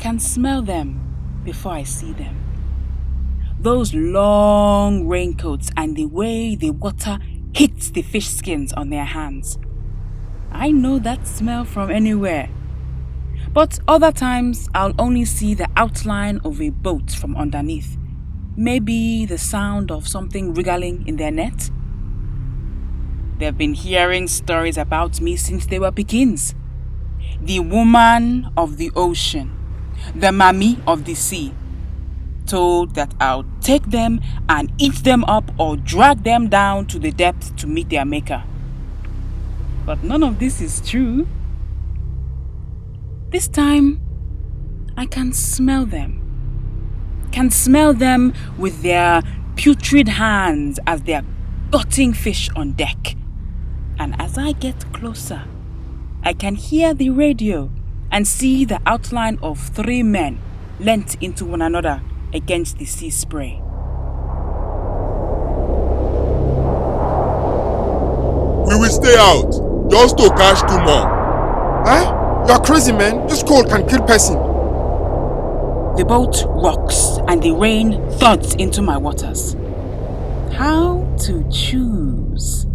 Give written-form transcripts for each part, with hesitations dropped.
can smell them before I see them. Those long raincoats and the way the water hits the fish skins on their hands. I know that smell from anywhere. But other times, I'll only see the outline of a boat from underneath. Maybe the sound of something wriggling in their net. They've been hearing stories about me since they were pickins. The woman of the ocean, the Mami of the sea, told that I'll take them and eat them up or drag them down to the depths to meet their maker. But none of this is true. This time, I can smell them. Can smell them with their putrid hands as they're gutting fish on deck. And as I get closer, I can hear the radio and see the outline of 3 men leant into one another against the sea spray. We will stay out, just to catch 2 more. Huh? You're crazy, man. This cold can kill person. The boat rocks and the rain thuds into my waters. How to choose?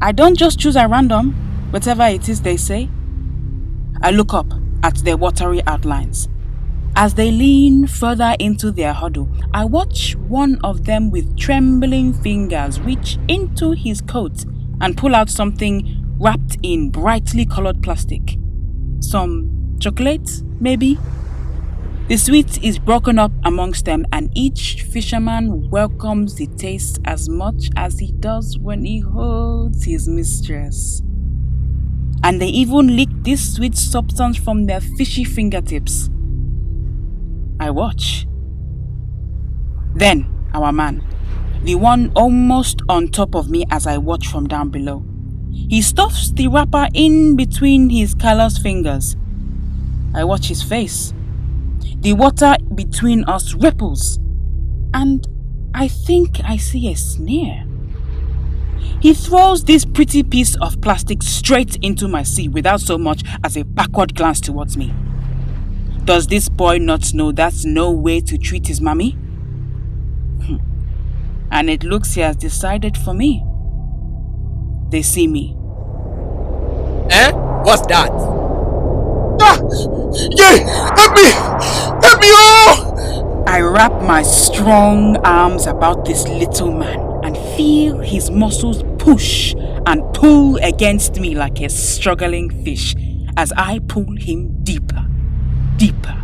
I don't just choose at random, whatever it is they say. I look up at their watery outlines. As they lean further into their huddle, I watch one of them with trembling fingers reach into his coat and pull out something wrapped in brightly colored plastic. Some chocolate, maybe? The sweet is broken up amongst them, and each fisherman welcomes the taste as much as he does when he holds his mistress. And they even lick this sweet substance from their fishy fingertips. I watch. Then, our man, the one almost on top of me as I watch from down below, he stuffs the wrapper in between his callous fingers. I watch his face. The water between us ripples, and I think I see a sneer. He throws this pretty piece of plastic straight into my sea without so much as a backward glance towards me. Does this boy not know that's no way to treat his mommy? And it looks he has decided for me. They see me. What's that? Yeah! Help me! Help me, oh! I wrap my strong arms about this little man and feel his muscles push and pull against me like a struggling fish as I pull him deeper, deeper,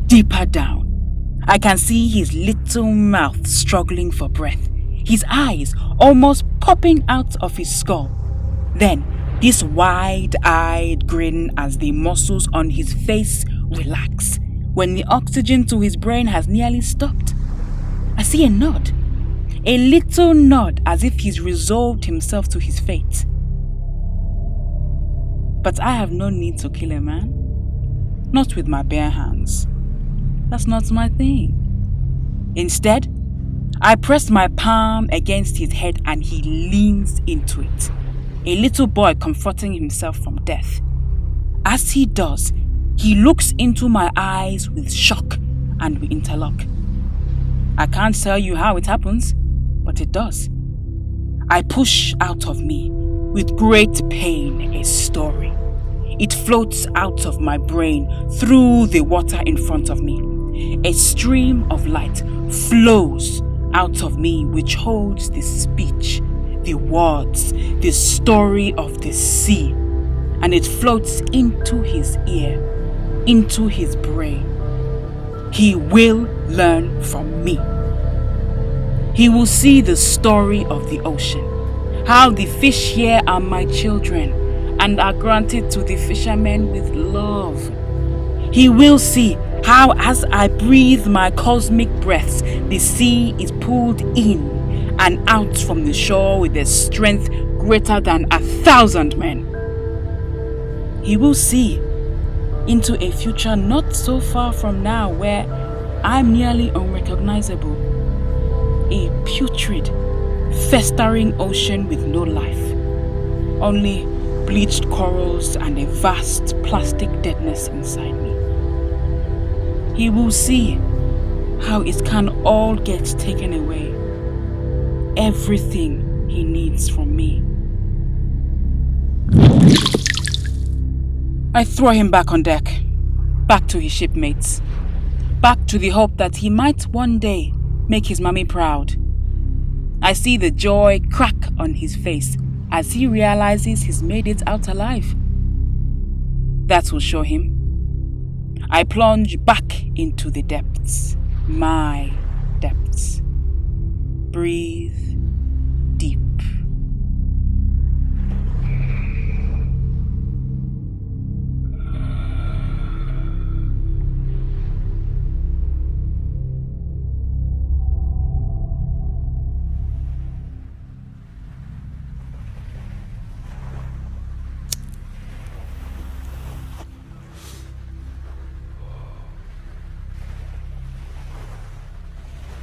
deeper down. I can see his little mouth struggling for breath, his eyes almost popping out of his skull. Then, this wide-eyed grin as the muscles on his face relax when the oxygen to his brain has nearly stopped. I see a nod. A little nod as if he's resolved himself to his fate. But I have no need to kill a man. Not with my bare hands. That's not my thing. Instead, I press my palm against his head and he leans into it. A little boy comforting himself from death. As he does, he looks into my eyes with shock and we interlock. I can't tell you how it happens, but it does. I push out of me, with great pain, a story. It floats out of my brain through the water in front of me. A stream of light flows out of me which holds the speech, the words, the story of the sea, and it floats into his ear, into his brain. He will learn from me. He will see the story of the ocean, how the fish here are my children and are granted to the fishermen with love. He will see how as I breathe my cosmic breaths, the sea is pulled in and out from the shore with a strength greater than 1,000 men. He will see into a future not so far from now where I'm nearly unrecognizable. A putrid, festering ocean with no life. Only bleached corals and a vast plastic deadness inside me. he will see how it can all get taken away. Everything he needs from me. I throw him back on deck, back to his shipmates, back to the hope that he might one day make his mummy proud. I see the joy crack on his face as he realizes he's made it out alive. That will show him. I plunge back into the depths, my depths. Breathe deep.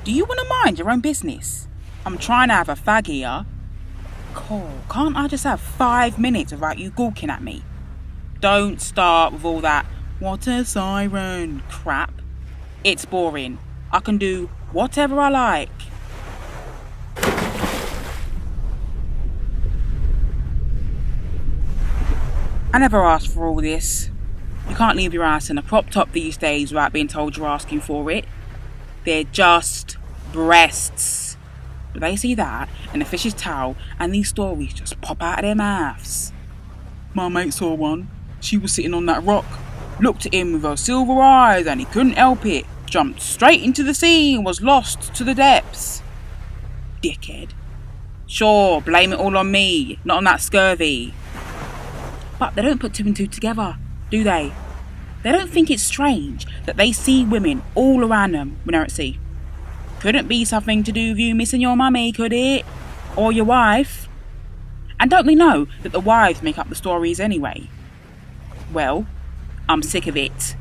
Do you want to mind your own business? I'm trying to have a fag here. Cool, can't I just have 5 minutes without you gawking at me? Don't start with all that "what a siren" crap. It's boring. I can do whatever I like. I never asked for all this. You can't leave your ass in a crop top these days without being told you're asking for it. They're just breasts. But they see that in a fish's towel and these stories just pop out of their mouths. My mate saw one. She was sitting on that rock, looked at him with her silver eyes and he couldn't help it. Jumped straight into the sea and was lost to the depths. Dickhead. Sure, blame it all on me, not on that scurvy. But they don't put two and two together, do they? They don't think it's strange that they see women all around them when they're at sea. Couldn't be something to do with you missing your mummy, could it? Or your wife? And don't they know that the wives make up the stories anyway? Well, I'm sick of it.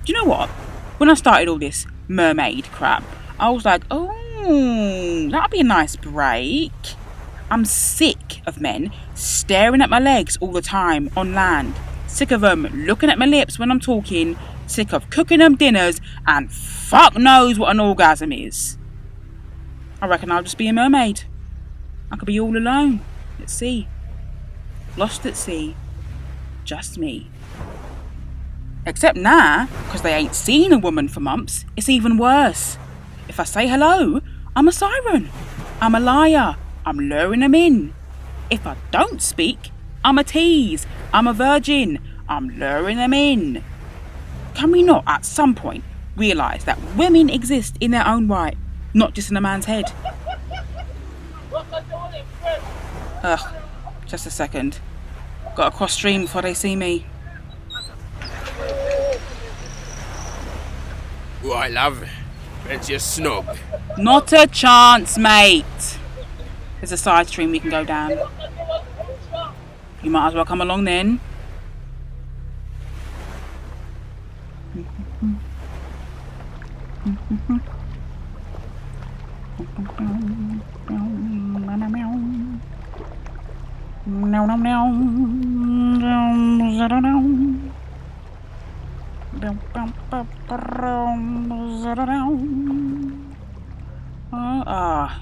Do you know what? When I started all this mermaid crap, I was like, oh, that'd be a nice break. I'm sick of men staring at my legs all the time on land. Sick of them looking at my lips when I'm talking. Sick of cooking them dinners and fuck knows what an orgasm is. I reckon I'll just be a mermaid. I could be all alone at sea. Lost at sea. Just me. Except now, because they ain't seen a woman for months, it's even worse. If I say hello, I'm a siren. I'm a liar. I'm luring them in. If I don't speak, I'm a tease. I'm a virgin. I'm luring them in. Can we not, at some point, realise that women exist in their own right, not just in a man's head? Ugh, just a second. Got to cross stream before they see me. Oh, I love plenty of snug. Not a chance, mate. There's a side stream we can go down. You might as well come along then.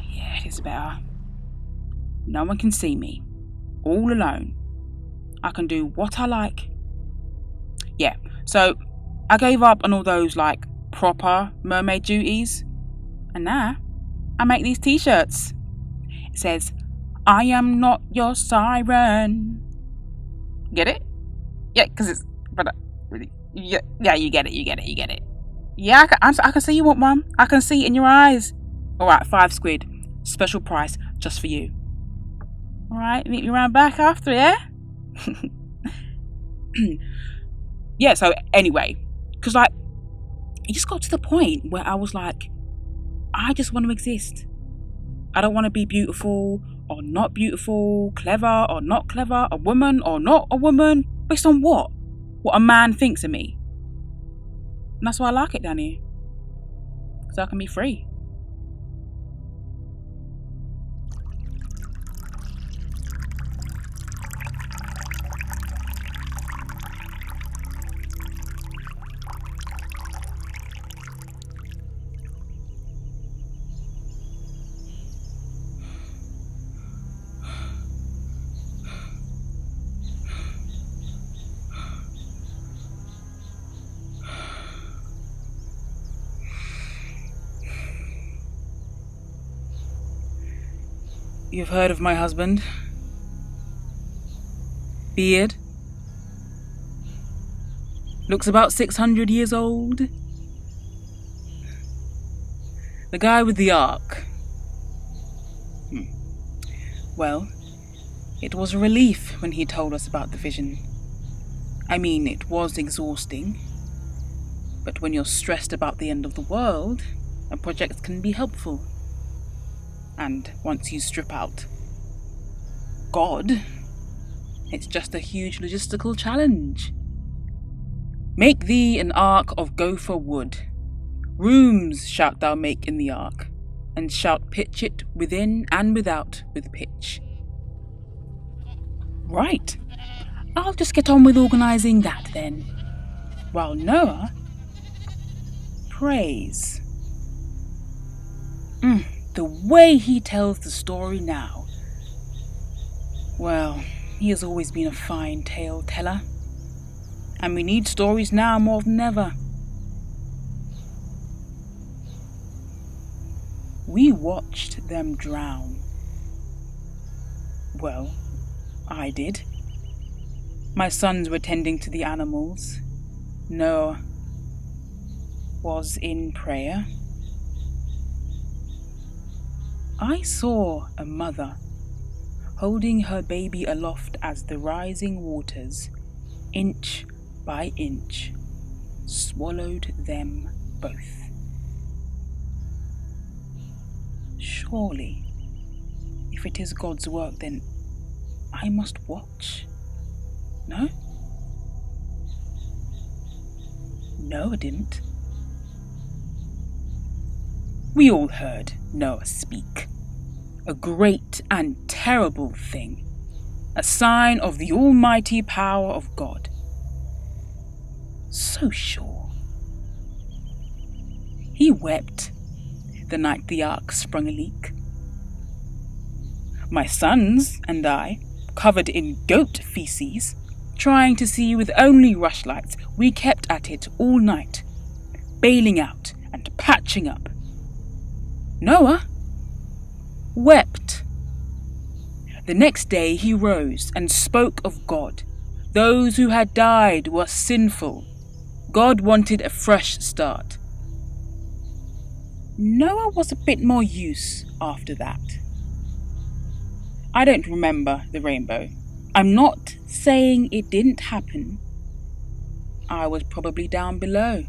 Yeah, it is better. No one can see me. All alone. I can do what I like. Yeah, so I gave up on all those like proper mermaid duties. And now I make these t-shirts. It says, "I am not your siren." Get it? Yeah, because it's... But yeah, you get it. Yeah, I can see you want one. I can see it in your eyes. Alright, £5. Special price just for you. Alright, meet me around back after, yeah? Yeah, so anyway, because like, it just got to the point where I was like, I just want to exist. I don't want to be beautiful or not beautiful, clever or not clever, a woman or not a woman, based on what? What a man thinks of me. And that's why I like it down here. Because I can be free. You've heard of my husband? Beard? Looks about 600 years old? The guy with the ark. Well, it was a relief when he told us about the vision. I mean, it was exhausting. But when you're stressed about the end of the world, a project can be helpful. And once you strip out God, it's just a huge logistical challenge. Make thee an ark of gopher wood. Rooms shalt thou make in the ark, and shalt pitch it within and without with pitch. Right. I'll just get on with organising that then. While Noah prays. The way he tells the story now. Well, he has always been a fine tale teller. And we need stories now more than ever. We watched them drown. Well, I did. My sons were tending to the animals. Noah was in prayer. I saw a mother holding her baby aloft as the rising waters, inch by inch, swallowed them both. Surely, if it is God's work, then I must watch. No? Noah didn't. We all heard Noah speak. A great and terrible thing. A sign of the almighty power of God. So sure. He wept the night the ark sprung a leak. My sons and I, covered in goat feces, trying to see with only rushlights, we kept at it all night, bailing out and patching up. Noah wept. The next day he rose and spoke of God. Those who had died were sinful. God wanted a fresh start. Noah was a bit more use after that. I don't remember the rainbow. I'm not saying it didn't happen. I was probably down below,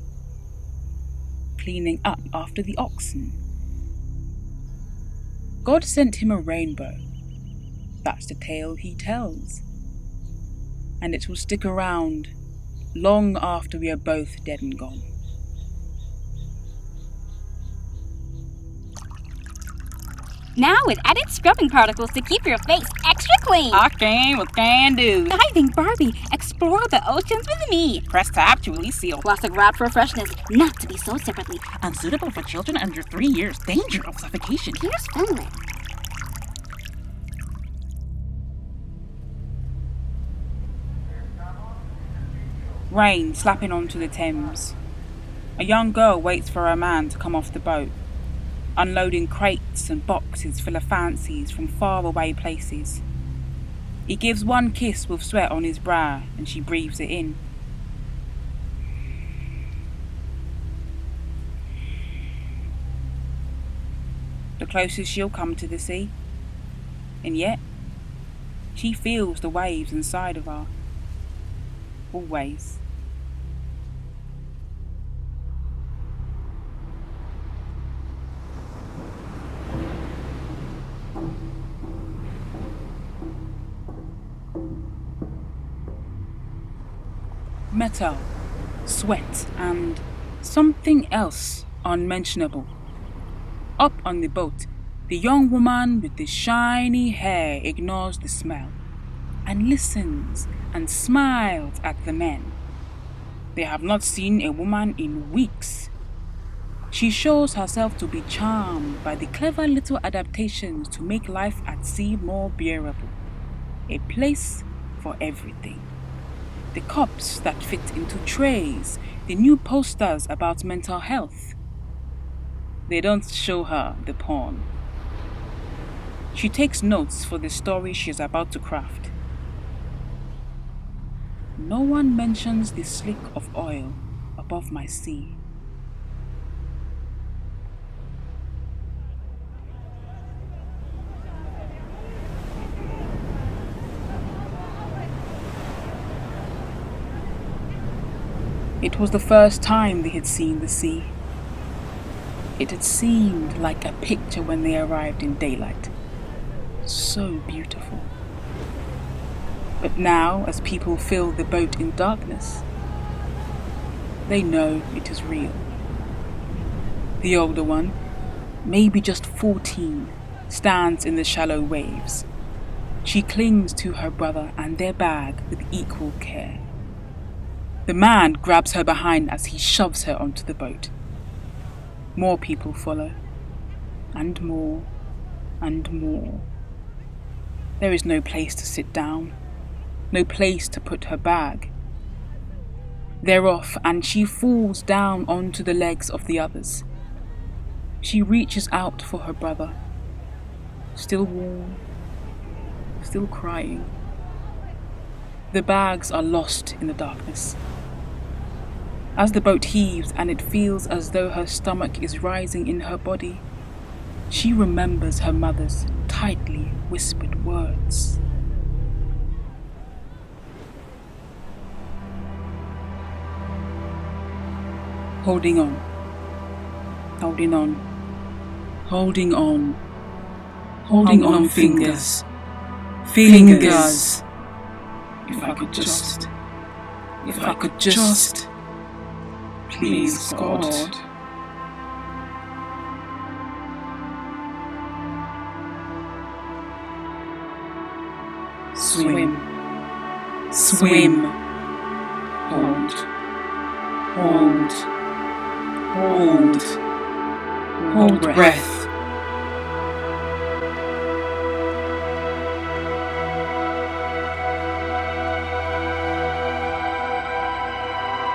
cleaning up after the oxen. God sent him a rainbow. That's the tale he tells. And it will stick around long after we are both dead and gone. Now with added scrubbing particles to keep your face extra clean. Okay, what can do? Diving Barbie, explore the oceans with me. Press tab to release seal. Plastic wrap for freshness, not to be sold separately. Unsuitable for children under 3 years. Danger of suffocation. Here's Finland. Rain slapping onto the Thames. A young girl waits for her man to come off the boat, unloading crates and boxes full of fancies from faraway places. He gives one kiss with sweat on his brow and she breathes it in. The closest she'll come to the sea. And yet, she feels the waves inside of her. Always. Metal, sweat, and something else unmentionable. Up on the boat, the young woman with the shiny hair ignores the smell and listens and smiles at the men. They have not seen a woman in weeks. She shows herself to be charmed by the clever little adaptations to make life at sea more bearable. A place for everything. The cups that fit into trays, the new posters about mental health. They don't show her the porn. She takes notes for the story she is about to craft. No one mentions the slick of oil above my sea. It was the first time they had seen the sea. It had seemed like a picture when they arrived in daylight. So beautiful. But now, as people fill the boat in darkness, they know it is real. The older one, maybe just 14, stands in the shallow waves. She clings to her brother and their bag with equal care. The man grabs her behind as he shoves her onto the boat. More people follow, and more, and more. There is no place to sit down, no place to put her bag. They're off, and she falls down onto the legs of the others. She reaches out for her brother, still warm, still crying. The bags are lost in the darkness. As the boat heaves and it feels as though her stomach is rising in her body, she remembers her mother's tightly whispered words. Holding on, holding on, holding on, holding on, fingers, fingers. If I could just, please, God. Swim, swim, hold, hold, hold, hold breath.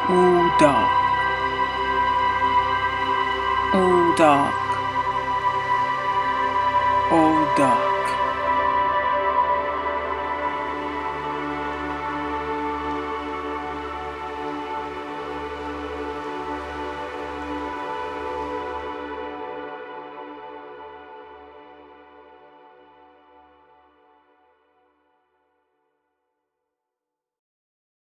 All dark, all dark, all dark.